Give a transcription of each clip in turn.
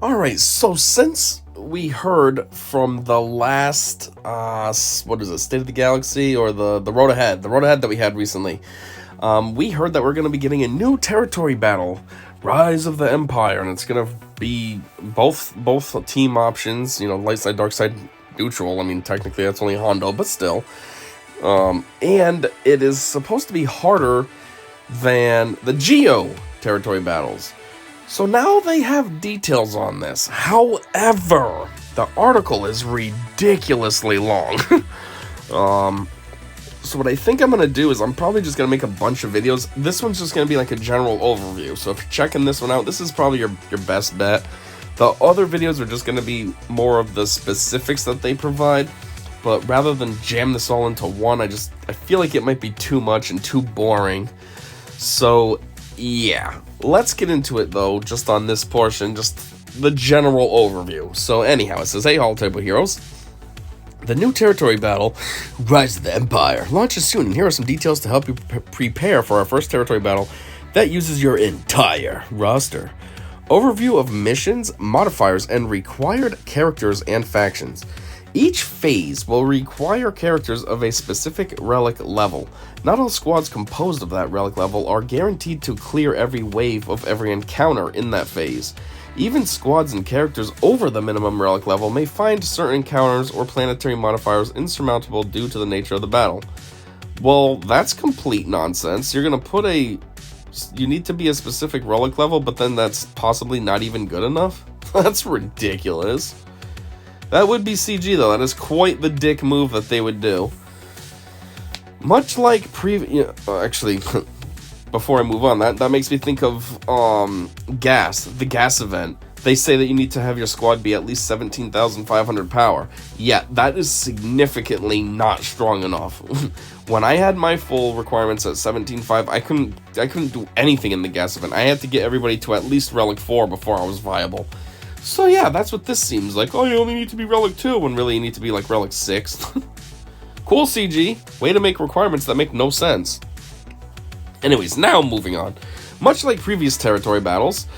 All right, so since we heard from the last, what is it, State of the Galaxy or the Road Ahead that we had recently, we heard that we're going to be getting a new territory battle, Rise of the Empire, and it's going to be both team options, light side, dark side, neutral. I mean, technically that's only Hondo, but still. And it is supposed to be harder than the Geo territory battles. So now they have details on this. However, the article is ridiculously long. So what I think I'm going to do is I'm probably just going to make a bunch of videos. This one's just going to be like a general overview. So if you're checking this one out, this is probably your best bet. The other videos are just going to be more of the specifics that they provide. But rather than jam this all into one, I feel like it might be too much and too boring. So yeah, let's get into it though, just on this portion, just the general overview. So anyhow, it says, hey all table heroes, the new territory battle, Rise of the Empire, launches soon, and here are some details to help you prepare for our first territory battle that uses your entire roster. Overview of missions, modifiers, and required characters and factions. Each phase will require characters of a specific relic level. Not all squads composed of that relic level are guaranteed to clear every wave of every encounter in that phase. Even squads and characters over the minimum relic level may find certain encounters or planetary modifiers insurmountable due to the nature of the battle. Well, that's complete nonsense. You're gonna put you need to be a specific relic level, but then that's possibly not even good enough? That's ridiculous. That would be CG though. That is quite the dick move that they would do. Much like actually, before I move on, that makes me think of the gas event. They say that you need to have your squad be at least 17,500 power. Yeah, that is significantly not strong enough. When I had my full requirements at 17.5, I couldn't do anything in the gas event. I had to get everybody to at least Relic 4 before I was viable. So yeah, that's what this seems like. Oh, you only need to be Relic 2, when really you need to be like Relic 6. Cool CG. Way to make requirements that make no sense. Anyways, now moving on. Much like previous territory battles,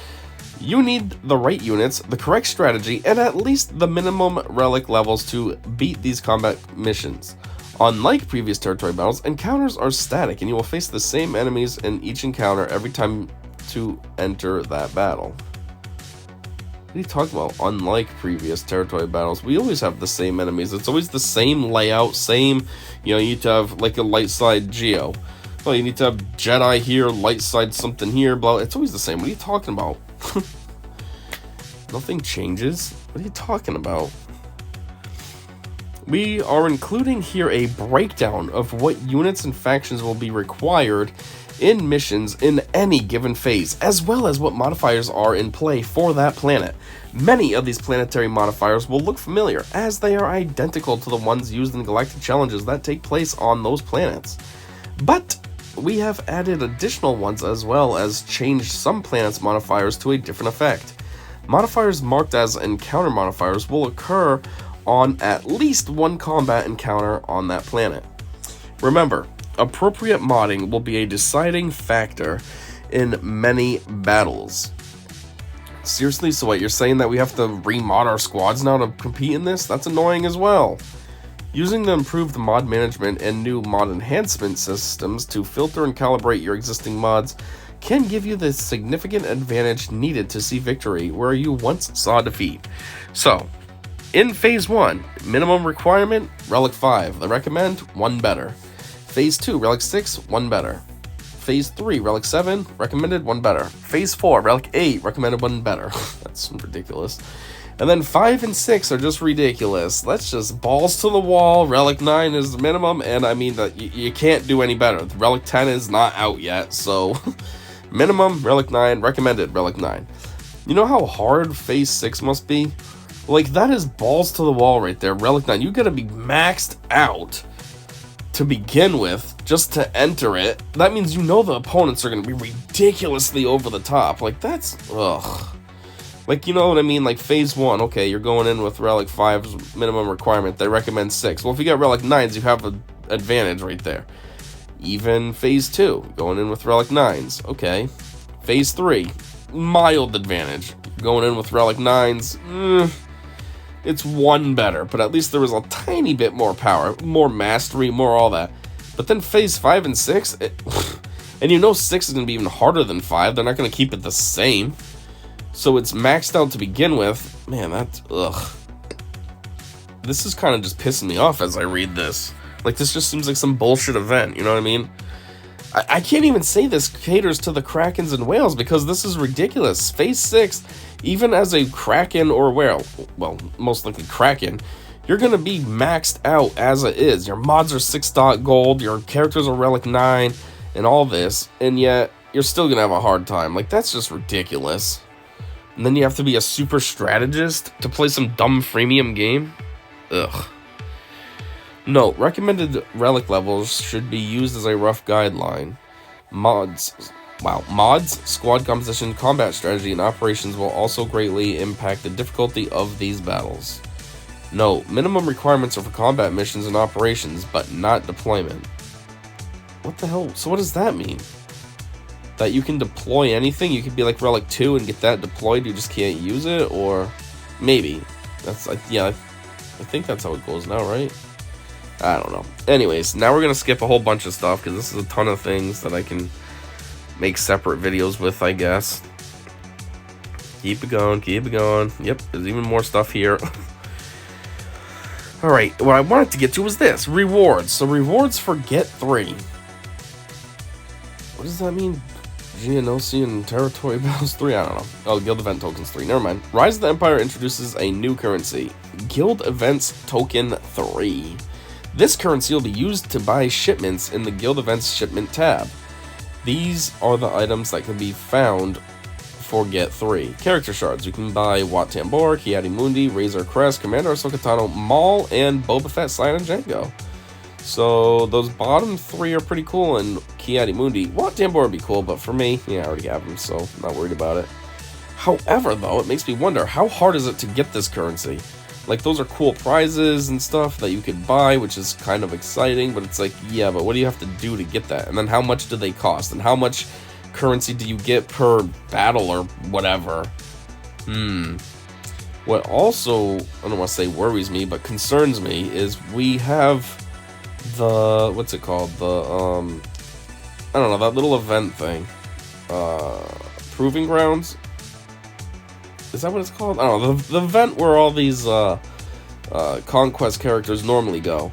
you need the right units, the correct strategy, and at least the minimum relic levels to beat these combat missions. Unlike previous territory battles, encounters are static, and you will face the same enemies in each encounter every time to enter that battle. What are you talking about? Unlike previous territory battles, we always have the same enemies. It's always the same layout, same, you need to have like a light side Geo. Well, you need to have Jedi here, light side something here, blah. It's always the same. What are you talking about? Nothing changes. What are you talking about? We are including here a breakdown of what units and factions will be required in missions in any given phase, as well as what modifiers are in play for that planet. Many of these planetary modifiers will look familiar, as they are identical to the ones used in galactic challenges that take place on those planets. But we have added additional ones, as well as changed some planets' modifiers to a different effect. Modifiers marked as encounter modifiers will occur on at least one combat encounter on that planet. Remember, appropriate modding will be a deciding factor in many battles. Seriously, so what, you're saying that we have to remod our squads now to compete in this? That's annoying as well. Using the improved mod management and new mod enhancement systems to filter and calibrate your existing mods can give you the significant advantage needed to see victory where you once saw defeat. So, in Phase 1, minimum requirement, Relic 5. The recommend, 1 better. Phase 2, Relic 6, 1 better. Phase 3, Relic 7, recommended, 1 better. Phase 4, Relic 8, recommended, 1 better. That's ridiculous. And then 5 and 6 are just ridiculous. That's just balls to the wall. Relic 9 is the minimum, and I mean that you can't do any better. Relic 10 is not out yet, so minimum, Relic 9, recommended, Relic 9. You know how hard Phase 6 must be? Like, that is balls to the wall right there. Relic 9, you gotta be maxed out to begin with, just to enter it. That means the opponents are gonna be ridiculously over the top. Like, that's, ugh. Like, you know what I mean? Like, Phase 1, okay, you're going in with Relic 5's minimum requirement. They recommend 6. Well, if you got Relic 9s, you have an advantage right there. Even Phase 2, going in with Relic 9s. Okay. Phase 3, mild advantage. Going in with Relic 9s, it's one better, but at least there was a tiny bit more power, more mastery, more all that. But then phase 5 and 6, and you know 6 is going to be even harder than 5. They're not going to keep it the same. So it's maxed out to begin with. Man, that's, ugh. This is kind of just pissing me off as I read this. Like, this just seems like some bullshit event, you know what I mean? I can't even say this caters to the Krakens and whales because this is ridiculous. Phase 6, even as a Kraken or whale, well, most likely Kraken, you're going to be maxed out as it is. Your mods are 6 gold, your characters are Relic 9, and all this, and yet you're still going to have a hard time. Like, that's just ridiculous. And then you have to be a super strategist to play some dumb freemium game? Ugh. Note, recommended relic levels should be used as a rough guideline. Mods, squad composition, combat strategy, and operations will also greatly impact the difficulty of these battles. Note, minimum requirements are for combat missions and operations, but not deployment. What the hell? So what does that mean? That you can deploy anything? You could be like Relic 2 and get that deployed, you just can't use it? Or maybe. That's, yeah, I think that's how it goes now, right? I don't know. Anyways, now we're going to skip a whole bunch of stuff because this is a ton of things that I can make separate videos with, I guess. Keep it going, keep it going. Yep, there's even more stuff here. Alright, what I wanted to get to was this. Rewards. So rewards for Get 3. What does that mean? Geonosian Territory Battles 3? I don't know. Oh, Guild Event Tokens 3. Never mind. Rise of the Empire introduces a new currency. Guild Events Token 3. This currency will be used to buy shipments in the Guild Events Shipment tab. These are the items that can be found for Get 3. Character shards. You can buy Wat Tambor, Ki-Adi-Mundi, Razor Crest, Commander Ahsoka Tano, Maul, and Boba Fett, Cyan, and Jango. So those bottom 3 are pretty cool, and Ki-Adi-Mundi. Wat Tambor would be cool, but for me, yeah, I already have him, so I'm not worried about it. However, though, it makes me wonder, how hard is it to get this currency? Like, those are cool prizes and stuff that you could buy, which is kind of exciting, but it's like, yeah, but what do you have to do to get that? And then how much do they cost? And how much currency do you get per battle or whatever? What also, I don't want to say worries me, but concerns me, is we have the, what's it called? The, I don't know, that little event thing. Proving Grounds? Is that what it's called? I don't know. The event where all these conquest characters normally go.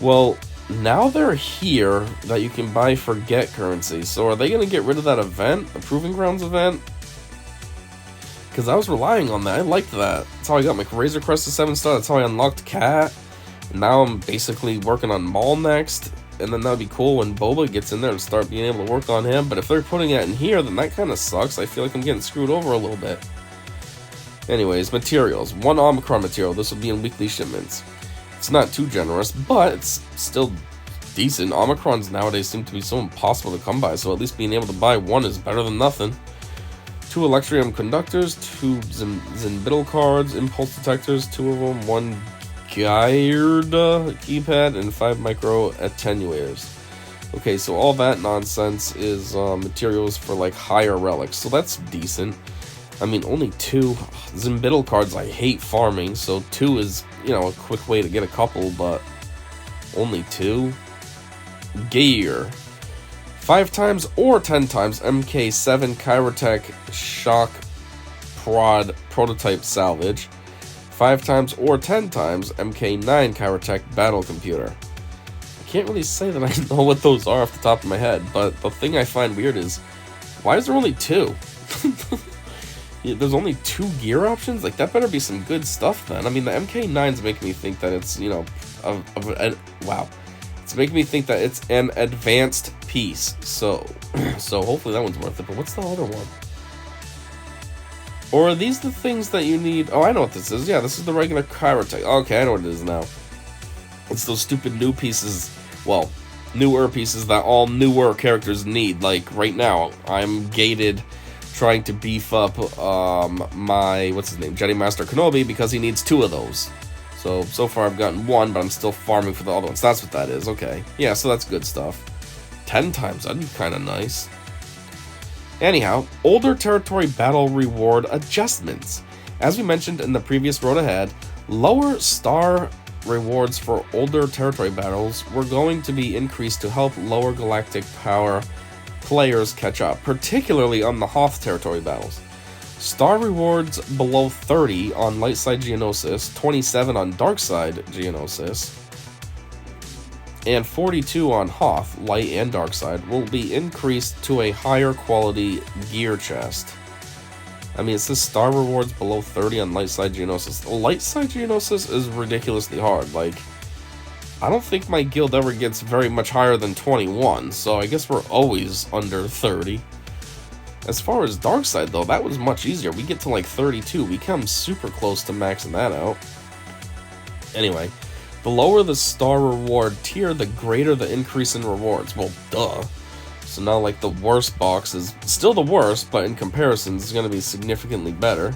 Well, now they're here that you can buy for Get currency. So are they going to get rid of that event? The Proving Grounds event? Because I was relying on that. I liked that. That's how I got my Razor Crest to 7-star. That's how I unlocked Cat. And now I'm basically working on Maul next. And then that would be cool when Boba gets in there and start being able to work on him. But if they're putting it in here, then that kind of sucks. I feel like I'm getting screwed over a little bit. Anyways, materials. 1 Omicron material. This will be in weekly shipments. It's not too generous, but it's still decent. Omicrons nowadays seem to be so impossible to come by, so at least being able to buy 1 is better than nothing. 2 Electrium conductors, 2 Zimbital cards, impulse detectors, 2 of them, 1 Geared keypad, and 5 micro attenuators. Okay, so all that nonsense is materials for like higher relics, so that's decent. I mean, only 2 Zimbital cards I hate farming, so 2 is, you know, a quick way to get a couple, but only 2. Gear. 5 times or 10 times MK7 Kyrotech Shock Prod Prototype Salvage. 5 times or 10 times MK9 Kyrotech Battle Computer. I can't really say that I know what those are off the top of my head, but the thing I find weird is, why is there only 2? There's only 2 gear options? Like, that better be some good stuff then. I mean, the MK9's making me think that it's, you know, wow. It's making me think that it's an advanced piece. So hopefully that one's worth it. But what's the other one? Or are these the things that you need? Oh, I know what this is. Yeah, this is the regular Kyrotech. Okay, I know what it is now. It's those stupid new pieces. Well, newer pieces that all newer characters need. Like, right now, I'm gated trying to beef up my, what's his name, Jedi Master Kenobi, because he needs 2 of those. So far I've gotten 1, but I'm still farming for the other ones. That's what that is. Okay. Yeah, so that's good stuff. 10 times, that'd be kind of nice. Anyhow, older territory battle reward adjustments. As we mentioned in the previous Road Ahead, lower star rewards for older territory battles were going to be increased to help lower galactic power players catch up, particularly on the Hoth territory battles. Star rewards below 30 on light side Geonosis, 27 on dark side Geonosis, and 42 on Hoth, light and dark side, will be increased to a higher quality gear chest. I mean, it says star rewards below 30 on light side Geonosis. Light side Geonosis is ridiculously hard. Like, I don't think my guild ever gets very much higher than 21, so I guess we're always under 30. As far as dark side, though, that was much easier. We get to like 32. We come super close to maxing that out. Anyway, the lower the star reward tier, the greater the increase in rewards. Well, duh. So now, like, the worst box is still the worst, but in comparison, it's going to be significantly better.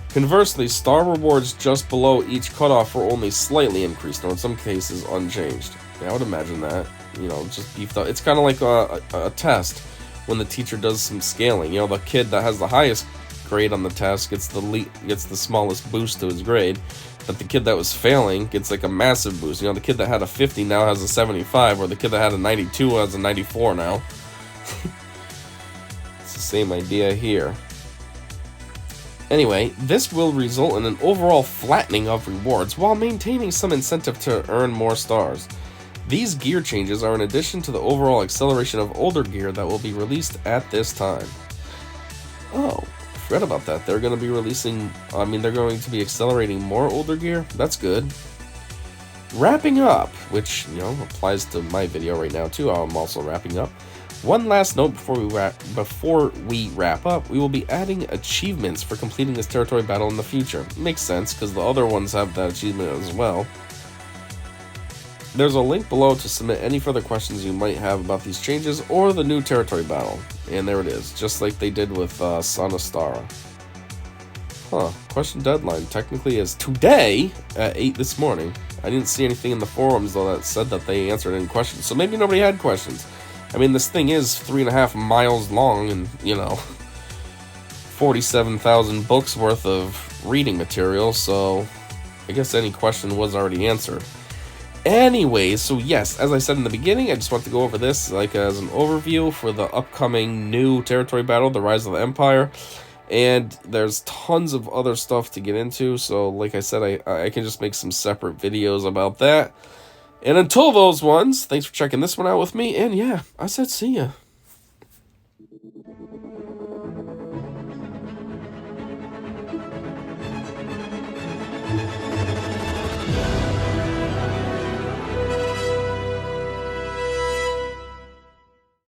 Conversely, star rewards just below each cutoff were only slightly increased, or in some cases, unchanged. Yeah, I would imagine that. You know, just beefed up. It's kind of like a test when the teacher does some scaling. You know, the kid that has the highest grade on the test gets the smallest boost to his grade, but the kid that was failing gets like a massive boost. You know, the kid that had a 50 now has a 75, or the kid that had a 92 has a 94 now. It's the same idea here. Anyway, this will result in an overall flattening of rewards while maintaining some incentive to earn more stars. These gear changes are in addition to the overall acceleration of older gear that will be released at this time. Oh, I forgot about that. They're going to be releasing, they're going to be accelerating more older gear. That's good. Wrapping up, which, you know, applies to my video right now too. I'm also wrapping up. One last note before we wrap up, we will be adding achievements for completing this territory battle in the future. Makes sense, because the other ones have that achievement as well. There's a link below to submit any further questions you might have about these changes or the new territory battle. And there it is, just like they did with Sonastara. Question deadline technically is today at 8 this morning. I didn't see anything in the forums, though, that said that they answered any questions. So maybe nobody had questions. I mean, this thing is 3.5 miles long and, you know, 47,000 books worth of reading material, so I guess any question was already answered. Anyways, so yes, as I said in the beginning, I just want to go over this like as an overview for the upcoming new territory battle, the Rise of the Empire. And there's tons of other stuff to get into, so like I said, I can just make some separate videos about that. And until those ones, thanks for checking this one out with me, and yeah, I said see ya.